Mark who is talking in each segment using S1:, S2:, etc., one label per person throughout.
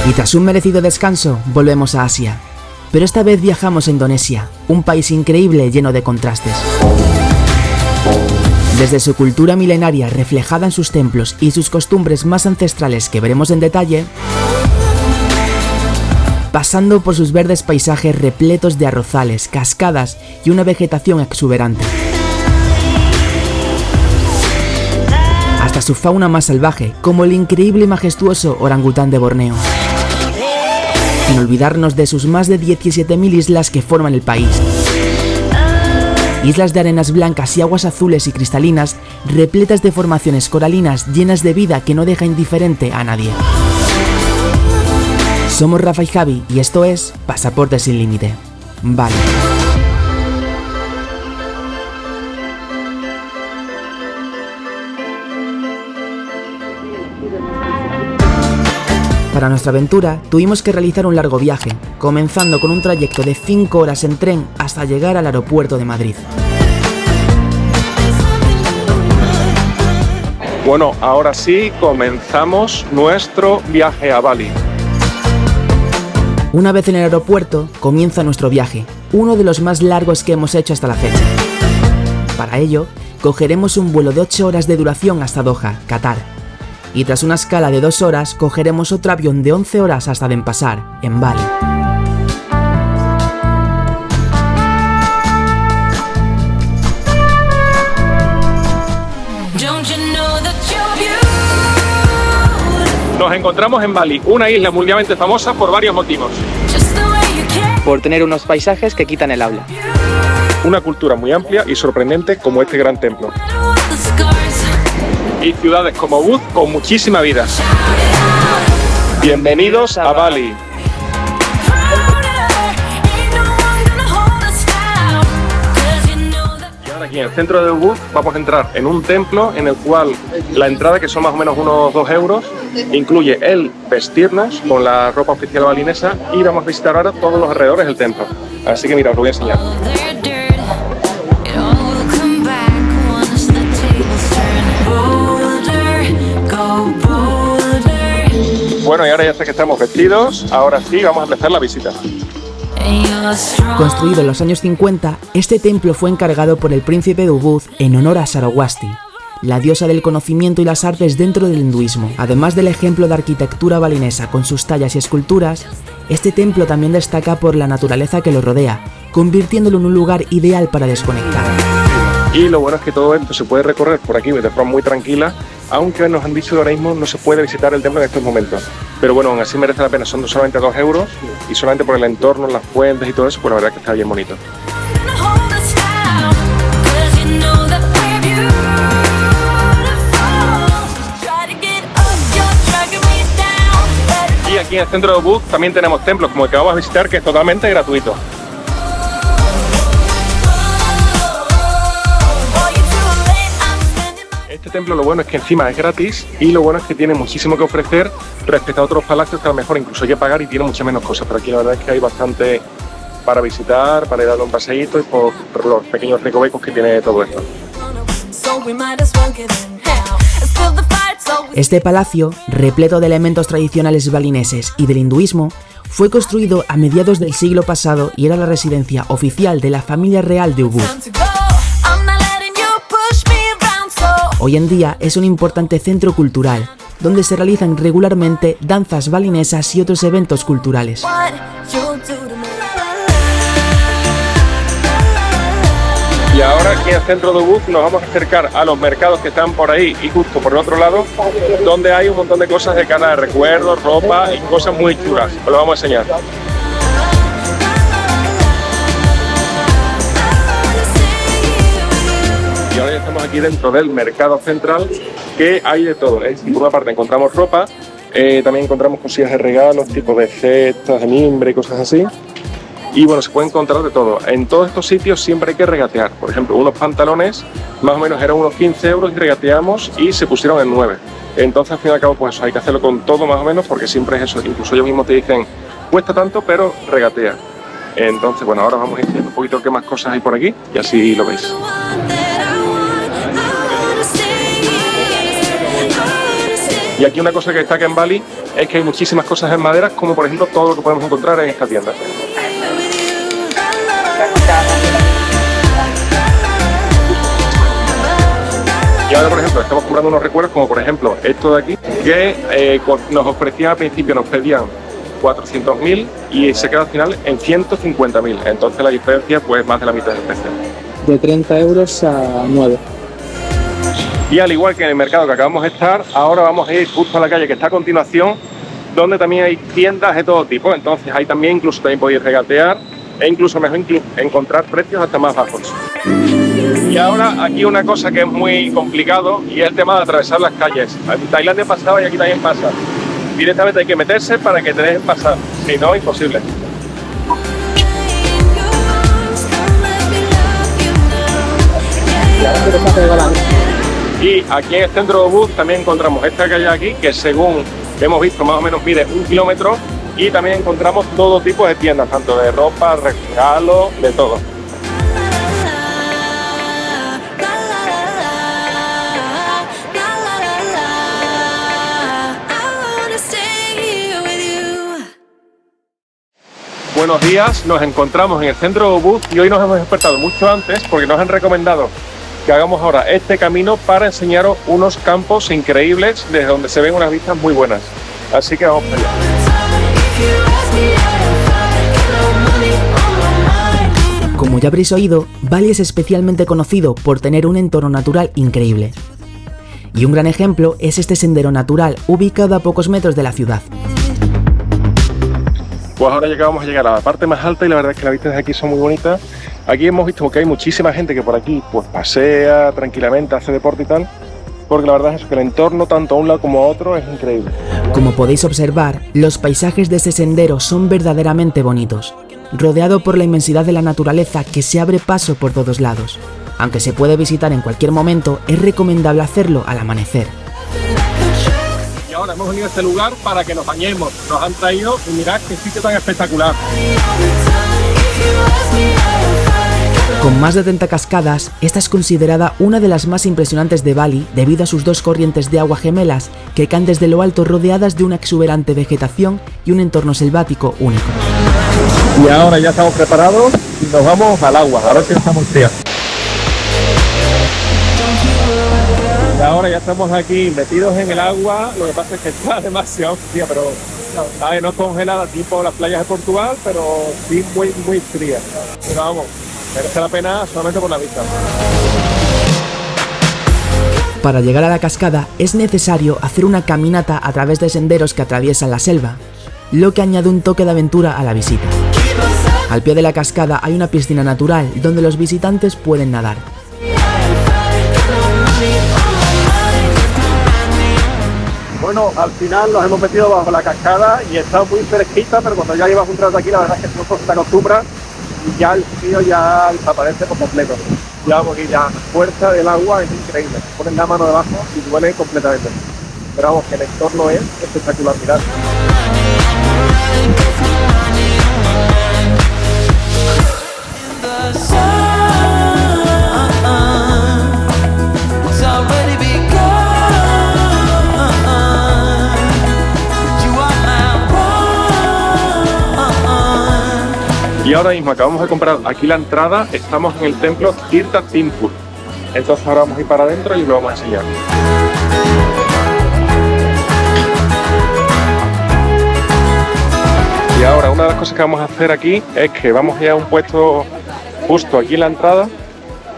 S1: Y tras un merecido descanso, volvemos a Asia. Pero esta vez viajamos a Indonesia, un país increíble lleno de contrastes. Desde su cultura milenaria reflejada en sus templos y sus costumbres más ancestrales que veremos en detalle, pasando por sus verdes paisajes repletos de arrozales, cascadas y una vegetación exuberante, hasta su fauna más salvaje, como el increíble y majestuoso orangután de Borneo. Sin olvidarnos de sus más de 17.000 islas que forman el país. Islas de arenas blancas y aguas azules y cristalinas, repletas de formaciones coralinas llenas de vida que no deja indiferente a nadie. Somos Rafa y Javi y esto es Pasaporte sin límite. Bali. Para nuestra aventura tuvimos que realizar un largo viaje, comenzando con un trayecto de 5 horas en tren hasta llegar al aeropuerto de Madrid.
S2: Bueno, ahora sí comenzamos nuestro viaje a Bali.
S1: Una vez en el aeropuerto comienza nuestro viaje, uno de los más largos que hemos hecho hasta la fecha. Para ello, cogeremos un vuelo de 8 horas de duración hasta Doha, Qatar. Y tras una escala de 2 horas, cogeremos otro avión de 11 horas hasta Denpasar, en Bali.
S2: Nos encontramos en Bali, una isla mundialmente famosa por varios motivos.
S1: Por tener unos paisajes que quitan el habla.
S2: Una cultura muy amplia y sorprendente como este gran templo. Y ciudades como Ubud con muchísima vida. Bienvenidos a Bali. Y ahora aquí en el centro de Ubud vamos a entrar en un templo en el cual la entrada, que son más o menos unos 2 euros, incluye el vestirnos con la ropa oficial balinesa y vamos a visitar ahora todos los alrededores del templo. Así que mira, os lo voy a enseñar. Bueno, y ahora ya sé que estamos vestidos, ahora sí vamos a empezar la visita.
S1: Construido en los años 50, este templo fue encargado por el príncipe de Ubud en honor a Saraswati, la diosa del conocimiento y las artes dentro del hinduismo. Además del ejemplo de arquitectura balinesa con sus tallas y esculturas, este templo también destaca por la naturaleza que lo rodea, convirtiéndolo en un lugar ideal para desconectar.
S2: Y lo bueno es que todo esto se puede recorrer por aquí de forma muy tranquila, aunque nos han dicho que ahora mismo no se puede visitar el templo en estos momentos. Pero bueno, aún así merece la pena, son solamente 2 euros y solamente por el entorno, las fuentes y todo eso, pues la verdad es que está bien bonito. Y aquí en el centro de Ubud también tenemos templos como el que vamos a visitar, que es totalmente gratuito. Este templo lo bueno es que encima es gratis y lo bueno es que tiene muchísimo que ofrecer respecto a otros palacios que a lo mejor incluso hay que pagar y tiene muchas menos cosas, pero aquí la verdad es que hay bastante para visitar, para ir a dar un paseíto y por los pequeños recovecos que tiene todo esto.
S1: Este palacio, repleto de elementos tradicionales balineses y del hinduismo, fue construido a mediados del siglo pasado y era la residencia oficial de la familia real de Ubud. Hoy en día es un importante centro cultural, donde se realizan regularmente danzas balinesas y otros eventos culturales.
S2: Y ahora aquí en el centro de Ubud nos vamos a acercar a los mercados que están por ahí y justo por el otro lado, donde hay un montón de cosas de cana de recuerdos, ropa y cosas muy chulas. Os lo vamos a enseñar. Y ahora ya estamos aquí dentro del mercado central, que hay de todo. Por una parte encontramos ropa, también encontramos cosillas de regalos, tipo de cestas, de mimbre y cosas así. Y bueno, se puede encontrar de todo. En todos estos sitios siempre hay que regatear. Por ejemplo, unos pantalones más o menos eran unos 15 euros y regateamos y se pusieron en 9. Entonces al fin y al cabo pues eso, hay que hacerlo con todo más o menos, porque siempre es eso. Incluso ellos mismos te dicen, cuesta tanto pero regatea. Entonces bueno, ahora vamos a ir viendo un poquito qué más cosas hay por aquí y así lo veis. Y aquí una cosa que destaca en Bali es que hay muchísimas cosas en madera, como por ejemplo todo lo que podemos encontrar en esta tienda. Y ahora, por ejemplo, estamos comprando unos recuerdos como por ejemplo esto de aquí, que nos ofrecían al principio, nos pedían 400.000 y se queda al final en 150.000. Entonces la diferencia pues más de la mitad del precio.
S3: De 30 euros a 9.
S2: Y al igual que en el mercado que acabamos de estar, ahora vamos a ir justo a la calle que está a continuación, donde también hay tiendas de todo tipo. Entonces ahí también podéis regatear e incluso mejor encontrar precios hasta más bajos. Y ahora aquí una cosa que es muy complicado y es el tema de atravesar las calles. En Tailandia pasaba y aquí también pasa. Directamente hay que meterse para que te dejen pasar, si no, imposible. Y aquí en el centro de Ubud también encontramos esta calle aquí, que según hemos visto más o menos mide 1 kilómetro, y también encontramos todo tipo de tiendas, tanto de ropa, regalos, de todo. Buenos días, nos encontramos en el centro de Ubud y hoy nos hemos despertado mucho antes porque nos han recomendado que hagamos ahora este camino para enseñaros unos campos increíbles desde donde se ven unas vistas muy buenas. Así que vamos para allá.
S1: Como ya habréis oído, Bali es especialmente conocido por tener un entorno natural increíble. Y un gran ejemplo es este sendero natural ubicado a pocos metros de la ciudad.
S2: Pues ahora vamos a llegar a la parte más alta y la verdad es que las vistas de aquí son muy bonitas. Aquí hemos visto que hay muchísima gente que por aquí pues pasea tranquilamente, hace deporte y tal, porque la verdad es que el entorno tanto a un lado como a otro es increíble.
S1: Como podéis observar, los paisajes de este sendero son verdaderamente bonitos, rodeado por la inmensidad de la naturaleza que se abre paso por todos lados. Aunque se puede visitar en cualquier momento, es recomendable hacerlo al amanecer.
S2: Ahora hemos venido a este lugar para que nos bañemos, nos han traído y mirad qué sitio tan espectacular.
S1: Con más de 30 cascadas, esta es considerada una de las más impresionantes de Bali debido a sus dos corrientes de agua gemelas que caen desde lo alto rodeadas de una exuberante vegetación y un entorno selvático único.
S2: Y ahora ya estamos preparados y nos vamos al agua, a ver si estamos fríos. Y ahora ya estamos aquí metidos en el agua, lo que pasa es que está demasiado fría, pero no es congelada tipo las playas de Portugal, pero sí muy fría. Pero vamos, merece la pena solamente por la vista.
S1: Para llegar a la cascada es necesario hacer una caminata a través de senderos que atraviesan la selva, lo que añade un toque de aventura a la visita. Al pie de la cascada hay una piscina natural donde los visitantes pueden nadar.
S2: Bueno, al final nos hemos metido bajo la cascada y está muy fresquita, pero cuando ya llevas un rato aquí la verdad es que uno se acostumbra y ya el frío ya desaparece por completo. Ya porque ya la fuerza del agua es increíble, pones la mano debajo y duele completamente. Pero vamos, que el entorno es espectacular, mirad. Y ahora mismo acabamos de comprar aquí la entrada, estamos en el templo Tirtha Temple. Entonces ahora vamos a ir para adentro y lo vamos a enseñar. Y ahora una de las cosas que vamos a hacer aquí es que vamos a ir a un puesto justo aquí en la entrada,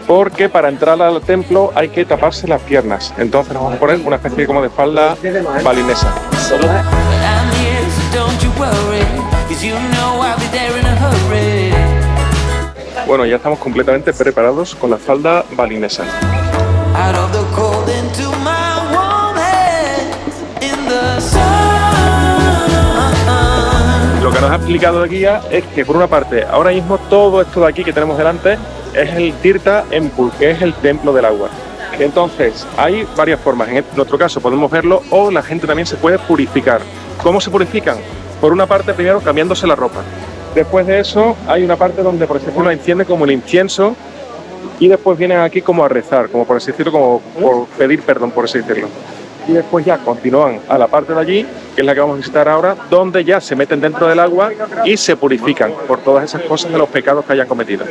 S2: porque para entrar al templo hay que taparse las piernas. Entonces nos vamos a poner una especie como de falda balinesa. Bueno, ya estamos completamente preparados con la falda balinesa. Lo que nos ha explicado el guía es que por una parte, ahora mismo todo esto de aquí que tenemos delante es el Tirtha Temple, que es el templo del agua. Entonces, hay varias formas. En nuestro caso podemos verlo o la gente también se puede purificar. ¿Cómo se purifican? Por una parte, primero cambiándose la ropa. Después de eso, hay una parte donde, por ejemplo, la enciende como el incienso y después vienen aquí como a rezar, como por así decirlo, como por pedir perdón, por así decirlo. y después ya continúan a la parte de allí, que es la que vamos a visitar ahora, donde ya se meten dentro del agua y se purifican por todas esas cosas de los pecados que hayan cometido.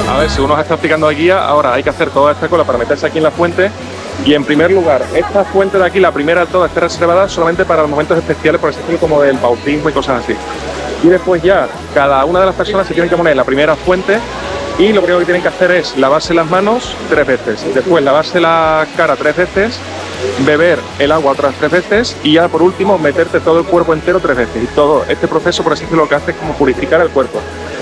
S2: A ver, según nos está explicando la guía, ahora hay que hacer toda esta cola para meterse aquí en la fuente. Y en primer lugar, esta fuente de aquí, la primera de todas, está reservada solamente para los momentos especiales, por ejemplo, como del bautismo y cosas así. Y después ya, cada una de las personas se tiene que poner en la primera fuente y lo primero que tienen que hacer es lavarse las manos 3 veces, después lavarse la cara 3 veces, beber el agua otras 3 veces y ya por último meterte todo el cuerpo entero 3 veces. Y todo este proceso, por así decirlo, lo que hace es como purificar el cuerpo.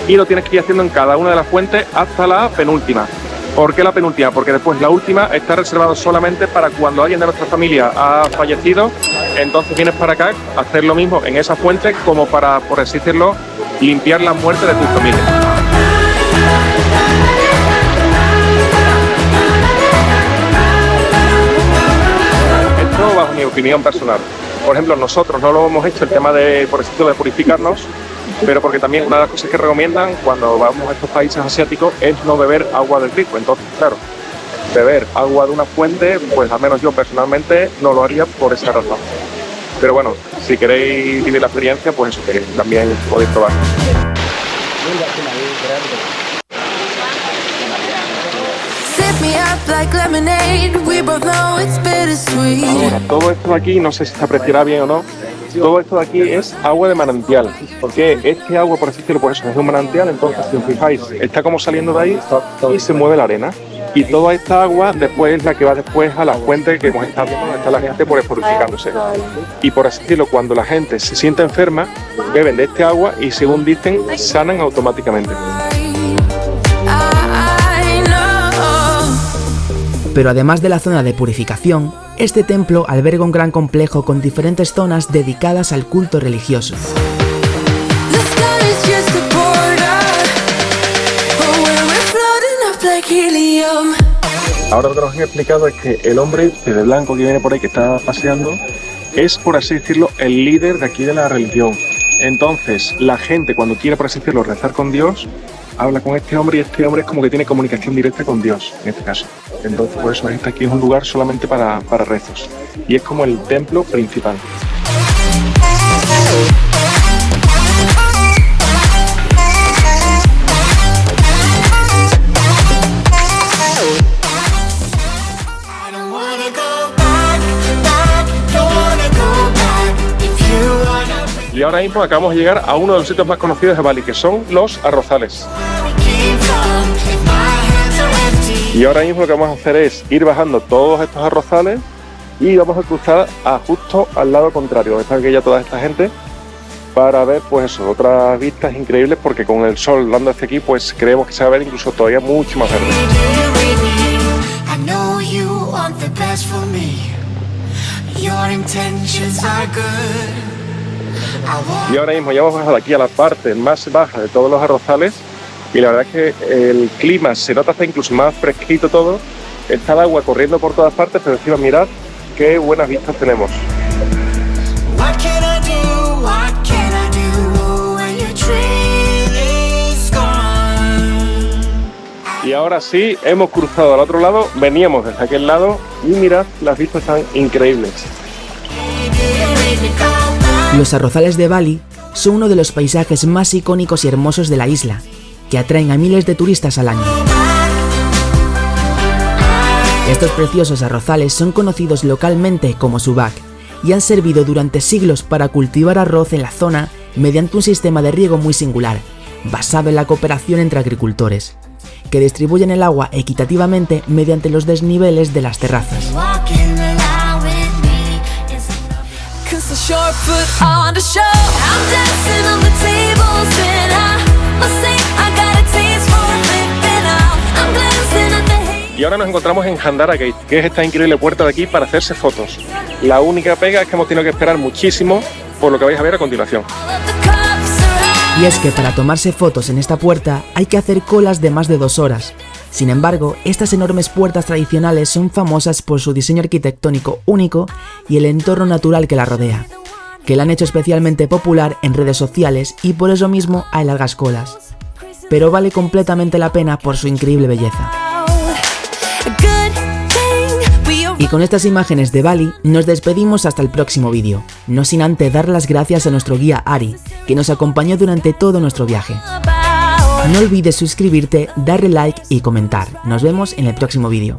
S2: Y lo tienes que ir haciendo en cada una de las fuentes hasta la penúltima. ¿Por qué la penúltima? Porque después la última está reservada solamente para cuando alguien de nuestra familia ha fallecido, entonces vienes para acá a hacer lo mismo en esa fuente como para, por así decirlo, limpiar la muerte de tu familia. Esto bajo mi opinión personal. Por ejemplo, nosotros no lo hemos hecho el tema de, por así decirlo, de purificarnos, pero porque también una de las cosas que recomiendan cuando vamos a estos países asiáticos es no beber agua del grifo. Entonces, claro, beber agua de una fuente, pues al menos yo personalmente no lo haría por esa razón. Pero bueno, si queréis vivir la experiencia, pues eso, que también podéis probar. Ahora, todo esto de aquí, no sé si se apreciará bien o no, todo esto de aquí es agua de manantial, porque este agua, por así decirlo, pues eso, es de un manantial, entonces si os fijáis, está como saliendo de ahí y se mueve la arena. Y toda esta agua después es la que va después a la fuente que hemos estado viendo, donde está la gente pues purificándose. Y por así decirlo, cuando la gente se siente enferma, beben de este agua y según dicen, sanan automáticamente.
S1: Pero además de la zona de purificación, este templo alberga un gran complejo con diferentes zonas dedicadas al culto religioso.
S2: Ahora lo que nos han explicado es que el hombre de blanco que viene por ahí, que está paseando, es, por así decirlo, el líder de aquí de la religión. Entonces, la gente cuando quiere, por así decirlo, rezar con Dios, habla con este hombre y este hombre es como que tiene comunicación directa con Dios, en este caso. Entonces, por eso este aquí es un lugar solamente para rezos. Y es como el templo principal. Y ahora mismo acabamos de llegar a uno de los sitios más conocidos de Bali, que son los arrozales. Y ahora mismo lo que vamos a hacer es ir bajando todos estos arrozales y vamos a cruzar justo al lado contrario, donde está aquella toda esta gente, para ver pues eso, otras vistas increíbles, porque con el sol dando hacia aquí pues creemos que se va a ver incluso todavía mucho más verde. Y ahora mismo ya hemos bajado aquí a la parte más baja de todos los arrozales y la verdad es que el clima se nota hasta incluso más fresquito todo, está el agua corriendo por todas partes, pero encima mirad qué buenas vistas tenemos. Y ahora sí, hemos cruzado al otro lado, veníamos desde aquel lado y mirad, las vistas están increíbles.
S1: Los arrozales de Bali son uno de los paisajes más icónicos y hermosos de la isla, que atraen a miles de turistas al año. Estos preciosos arrozales son conocidos localmente como subak y han servido durante siglos para cultivar arroz en la zona mediante un sistema de riego muy singular, basado en la cooperación entre agricultores, que distribuyen el agua equitativamente mediante los desniveles de las terrazas.
S2: Y ahora nos encontramos en Handara Gate, que es esta increíble puerta de aquí para hacerse fotos. La única pega es que hemos tenido que esperar muchísimo, por lo que vais a ver a continuación.
S1: Y es que para tomarse fotos en esta puerta hay que hacer colas de más de 2 horas, Sin embargo, estas enormes puertas tradicionales son famosas por su diseño arquitectónico único y el entorno natural que la rodea, que la han hecho especialmente popular en redes sociales y por eso mismo hay largas colas. Pero vale completamente la pena por su increíble belleza. Y con estas imágenes de Bali nos despedimos hasta el próximo vídeo, no sin antes dar las gracias a nuestro guía Ari, que nos acompañó durante todo nuestro viaje. No olvides suscribirte, darle like y comentar. Nos vemos en el próximo vídeo.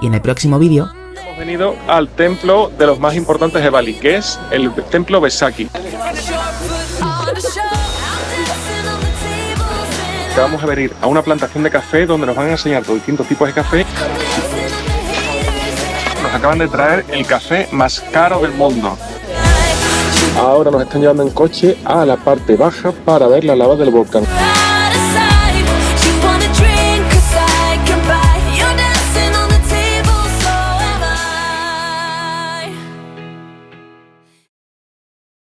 S1: Y en el próximo vídeo...
S2: Hemos venido al templo de los más importantes de Bali, que es el templo Besaki. Vamos a venir a una plantación de café donde nos van a enseñar los distintos tipos de café. Nos acaban de traer el café más caro del mundo. Ahora nos están llevando en coche a la parte baja para ver la lava del volcán.